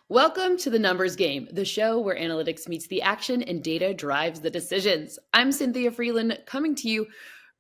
Welcome to the Numbers Game, the show where analytics meets the action and data drives the decisions. I'm Cynthia Frelund, coming to you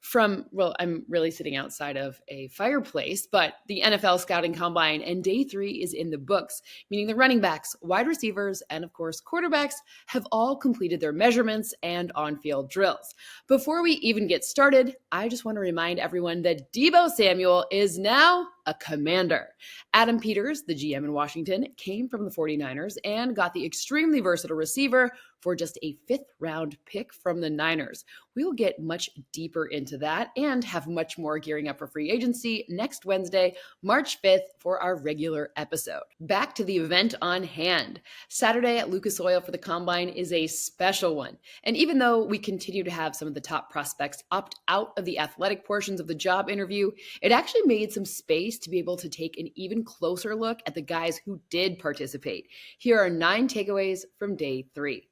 from, I'm really sitting outside of a fireplace, but the NFL Scouting Combine and day 3 is in the books, meaning the running backs, wide receivers, and of course quarterbacks have all completed their measurements and on-field drills. Before we even get started, I just want to remind everyone that Deebo Samuel is now a Commander. Adam Peters, the GM in Washington, came from the 49ers and got the extremely versatile receiver for just a 5th-round pick from the Niners. We will get much deeper into that and have much more gearing up for free agency next Wednesday, March 5th, for our regular episode. Back to the event on hand. Saturday at Lucas Oil for the Combine is a special one. And even though we continue to have some of the top prospects opt out of the athletic portions of the job interview, it actually made some space to be able to take an even closer look at the guys who did participate. Here are 9 takeaways from day 3.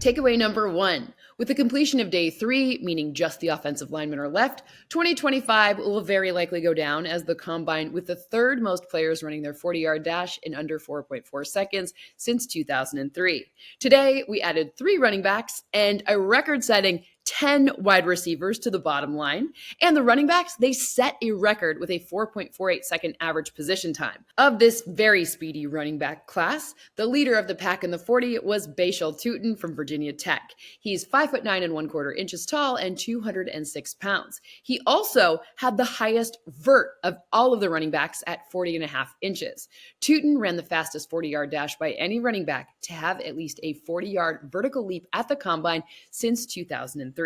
Takeaway number 1. With the completion of day 3, meaning just the offensive linemen are left, 2025 will very likely go down as the Combine with the 3rd most players running their 40-yard dash in under 4.4 seconds since 2003. Today, we added 3 running backs and a record-setting 10 wide receivers to the bottom line. And the running backs, they set a record with a 4.48 second average position time. Of this very speedy running back class, the leader of the pack in the 40 was Bashal Tutin from Virginia Tech. He's 5'9" and 1/4 inches tall and 206 pounds. He also had the highest vert of all of the running backs at 40.5 inches. Tutin ran the fastest 40-yard dash by any running back to have at least a 40-yard vertical leap at the Combine since 2003.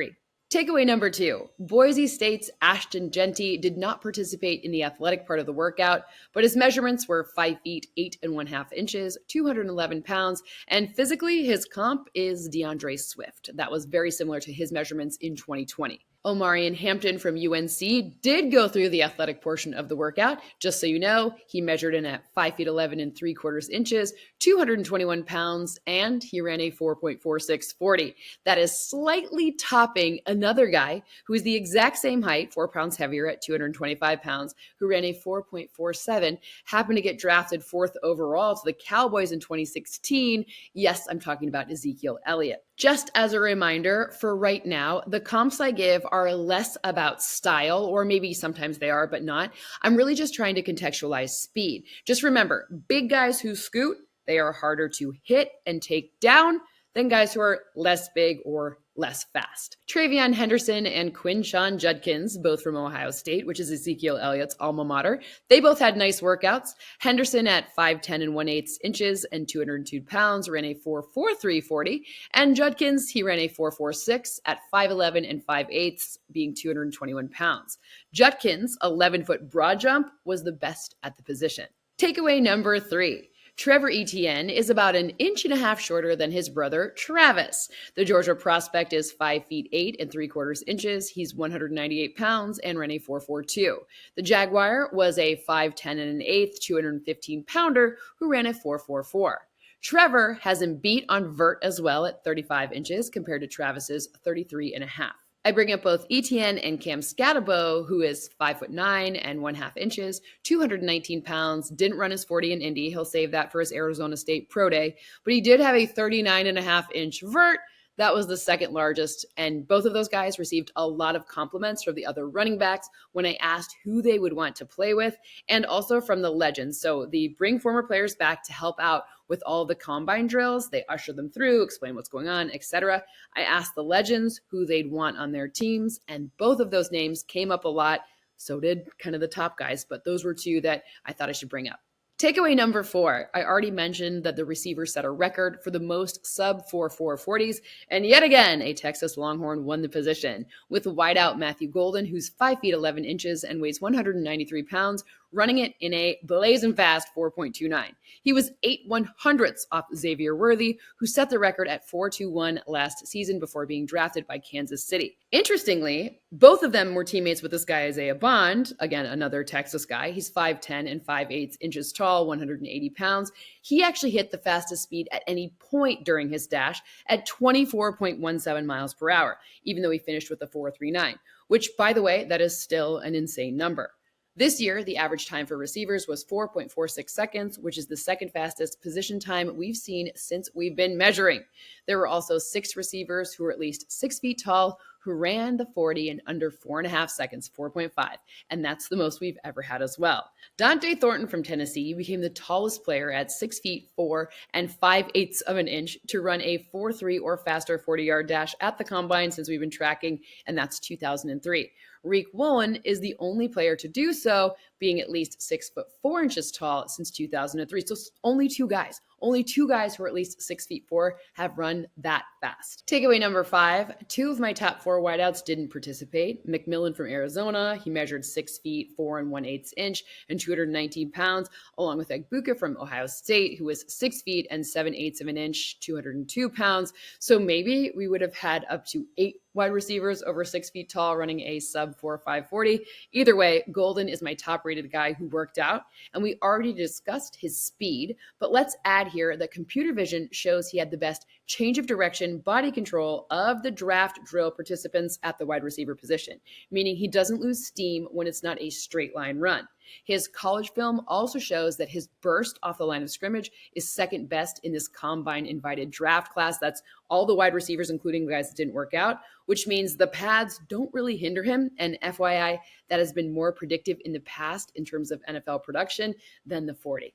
Takeaway number 2, Boise State's Ashton Jeanty did not participate in the athletic part of the workout, but his measurements were 5 feet, 8.5 inches, 211 pounds, and physically his comp is DeAndre Swift. That was very similar to his measurements in 2020. Omarion Hampton from UNC did go through the athletic portion of the workout. Just so you know, he measured in at 5 feet 11 3/4 inches, 221 pounds, and he ran a 4.46 40. That is slightly topping another guy who is the exact same height, 4 pounds heavier at 225 pounds, who ran a 4.47, happened to get drafted 4th overall to the Cowboys in 2016. Yes, I'm talking about Ezekiel Elliott. Just as a reminder, for right now, the comps I give are less about style, or maybe sometimes they are, but not. I'm really just trying to contextualize speed. Just remember, big guys who scoot, they are harder to hit and take down than guys who are less big or less fast. Travion Henderson and Quinshon Judkins, both from Ohio State, which is Ezekiel Elliott's alma mater, they both had nice workouts. Henderson at 5'10 and 1/8 inches and 202 pounds ran a 4.43 40, and Judkins, he ran a 4.46 at 5'11 and 5/8, being 221 pounds. Judkins' 11-foot broad jump was the best at the position. Takeaway number 3. Trevor Etienne is about 1.5 inches shorter than his brother, Travis. The Georgia prospect is 5 feet 8 3/4 inches. He's 198 pounds and ran a 4.42. The Jaguar was a 5'10 1/8", 215-pounder who ran a 4.44. Trevor has him beat on vert as well at 35 inches compared to Travis's 33.5. I bring up both Etienne and Cam Scatabo, who is 5'9" and 1/2 inches, 219 pounds, didn't run his 40 in Indy. He'll save that for his Arizona State Pro Day, but he did have a 39.5-inch vert. That was the 2nd largest, and both of those guys received a lot of compliments from the other running backs when I asked who they would want to play with, and also from the legends. So they bring former players back to help out with all the Combine drills. They usher them through, explain what's going on, etc. I asked the legends who they'd want on their teams, and both of those names came up a lot. So did kind of the top guys, but those were 2 that I thought I should bring up. Takeaway number 4, I already mentioned that the receiver set a record for the most sub-4.4 40s, and yet again, a Texas Longhorn won the position, with wideout Matthew Golden, who's 5 feet 11 inches and weighs 193 pounds, running it in a blazing fast 4.29. He was 8/100ths off Xavier Worthy, who set the record at 4.21 last season before being drafted by Kansas City. Interestingly, both of them were teammates with this guy, Isaiah Bond, again, another Texas guy. He's 5'10 and 5'8 inches tall, 180 pounds. He actually hit the fastest speed at any point during his dash at 24.17 miles per hour, even though he finished with a 4.39, which, by the way, that is still an insane number. This year, the average time for receivers was 4.46 seconds, which is the second fastest position time we've seen since we've been measuring. There were also 6 receivers who were at least 6 feet tall who ran the 40 in under 4.5 seconds, 4.5, and that's the most we've ever had as well. Dante Thornton from Tennessee became the tallest player at 6 feet 4 and 5/8 of an inch to run a 4.3 or faster 40-yard dash at the combine since we've been tracking, and that's 2003. Reek Woolen is the only player to do so, being at least 6'4" tall since 2003. So only two guys who are at least 6'4" have run that fast. Takeaway number 5, 2 of my top 4 wideouts didn't participate. McMillan from Arizona, he measured 6 feet 4 and 1/8 inch and 219 pounds, along with Egbuka from Ohio State, who was 6 feet and 7/8 of an inch, 202 pounds. So maybe we would have had up to 8 wide receivers over 6 feet tall running a sub 4.540. Either way, Golden is my top rated guy who worked out, and we already discussed his speed, but let's add here that computer vision shows he had the best change of direction, body control of the draft drill participants at the wide receiver position, meaning he doesn't lose steam when it's not a straight line run. His college film also shows that his burst off the line of scrimmage is second best in this combine invited draft class. That's all the wide receivers, including the guys that didn't work out, which means the pads don't really hinder him. And FYI, that has been more predictive in the past in terms of NFL production than the 40.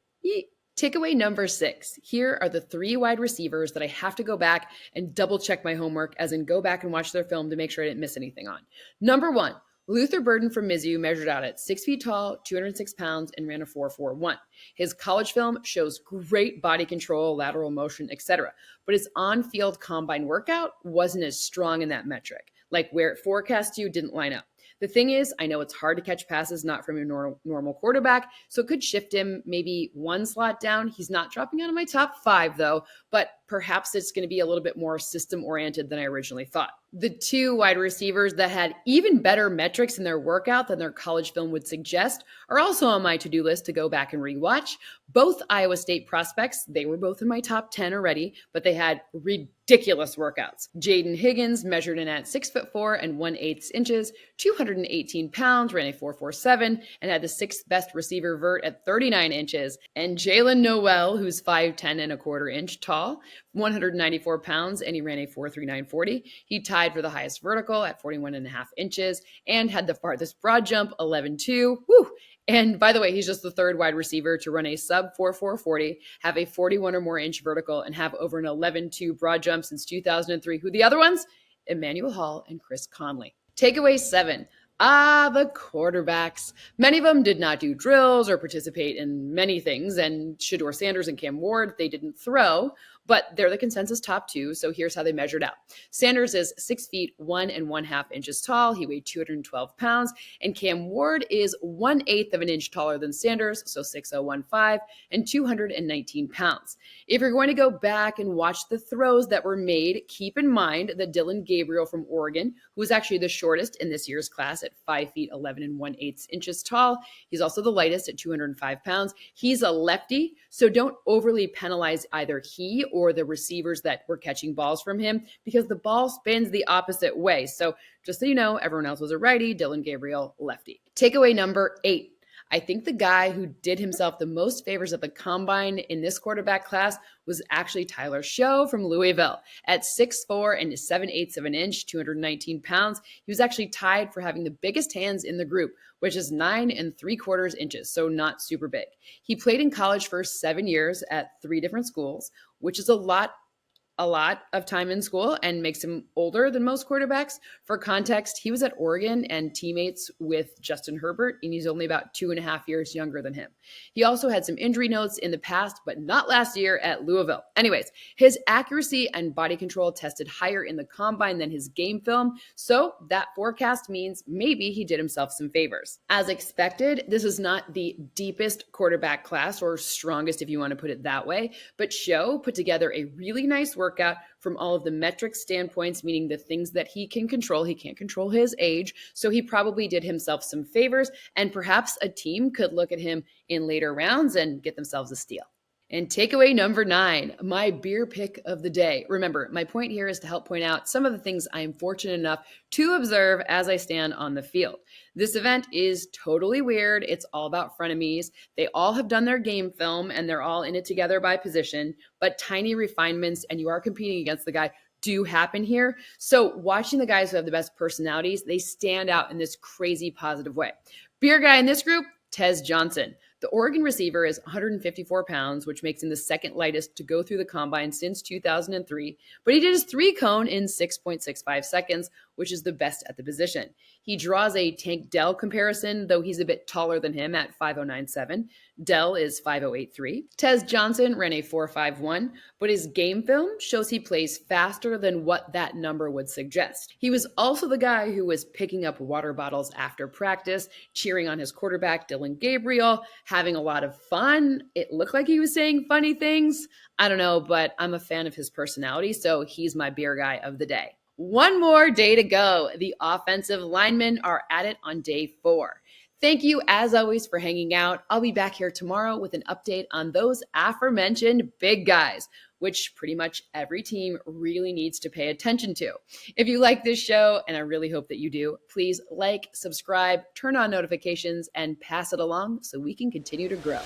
Takeaway number 6. Here are the 3 wide receivers that I have to go back and double check my homework, as in go back and watch their film to make sure I didn't miss anything on. Number 1, Luther Burden from Mizzou measured out at 6 feet tall, 206 pounds, and ran a 4.41. His college film shows great body control, lateral motion, etc., but his on-field combine workout wasn't as strong in that metric. Like where it forecast you didn't line up. The thing is, I know it's hard to catch passes not from your normal quarterback, so it could shift him maybe one slot down. He's not dropping out of my top 5, though, but perhaps it's going to be a little bit more system-oriented than I originally thought. The 2 wide receivers that had even better metrics in their workout than their college film would suggest are also on my to-do list to go back and rewatch. Both Iowa State prospects, they were both in my top 10 already, but they had ridiculous workouts. Jaden Higgins measured in at 6'4" and 1/8 inches, 218 pounds, ran a 4.47, and had the 6th best receiver vert at 39 inches. And Jalen Noel, who's 5'10 and a quarter inch tall, 194 pounds, and he ran a 4.3940. He tied for the highest vertical at 41.5 inches and had the farthest broad jump, 11.2. Woo! And by the way, he's just the 3rd wide receiver to run a sub 4.440, have a 41 or more inch vertical, and have over an 11.2 broad jump since 2003. Who the other ones? Emmanuel Hall and Chris Conley. Takeaway 7. The quarterbacks. Many of them did not do drills or participate in many things, and Shedeur Sanders and Cam Ward, they didn't throw, but they're the consensus top 2, so here's how they measured out. Sanders is 6 feet 1 and 1/2 inches tall. He weighed 212 pounds, and Cam Ward is 1/8 of an inch taller than Sanders, so 6'015 and 219 pounds. If you're going to go back and watch the throws that were made, keep in mind that Dylan Gabriel from Oregon, who was actually the shortest in this year's class at 5 feet 11 and 1/8 inches tall. He's also the lightest at 205 pounds. He's a lefty, so don't overly penalize either he or the receivers that were catching balls from him, because the ball spins the opposite way. So just so you know, everyone else was a righty, Dylan Gabriel, lefty. Takeaway number 8. I think the guy who did himself the most favors at the combine in this quarterback class was actually Tyler Shough from Louisville. At 6'4" and 7/8 of an inch, 219 pounds, he was actually tied for having the biggest hands in the group, which is 9 3/4 inches, so not super big. He played in college for 7 years at 3 different schools, which is a lot a lot of time in school and makes him older than most quarterbacks. For context, he was at Oregon and teammates with Justin Herbert, and he's only about 2.5 years younger than him. He also had some injury notes in the past, but not last year at Louisville. Anyways, his accuracy and body control tested higher in the combine than his game film, so that forecast means maybe he did himself some favors. As expected, this is not the deepest quarterback class, or strongest if you want to put it that way, but Shough put together a really nice workout from all of the metric standpoints, meaning the things that he can control. He can't control his age, so he probably did himself some favors, and perhaps a team could look at him in later rounds and get themselves a steal. And takeaway number 9, my beer pick of the day. Remember, my point here is to help point out some of the things I am fortunate enough to observe as I stand on the field. This event is totally weird. It's all about frenemies. They all have done their game film and they're all in it together by position, but tiny refinements and you are competing against the guy do happen here. So watching the guys who have the best personalities, they stand out in this crazy positive way. Beer guy in this group, Tez Johnson. The Oregon receiver is 154 pounds, which makes him the second lightest to go through the combine since 2003, but he did his 3-cone in 6.65 seconds, which is the best at the position. He draws a Tank Dell comparison, though he's a bit taller than him at 5'097". Dell is 5'083". Tez Johnson ran a 4.51, but his game film shows he plays faster than what that number would suggest. He was also the guy who was picking up water bottles after practice, cheering on his quarterback, Dylan Gabriel, having a lot of fun. It looked like he was saying funny things. I don't know, but I'm a fan of his personality, so he's my beer guy of the day. One more day to go. The offensive linemen are at it on day 4. Thank you, as always, for hanging out. I'll be back here tomorrow with an update on those aforementioned big guys, which pretty much every team really needs to pay attention to. If you like this show, and I really hope that you do, please like, subscribe, turn on notifications, and pass it along so we can continue to grow.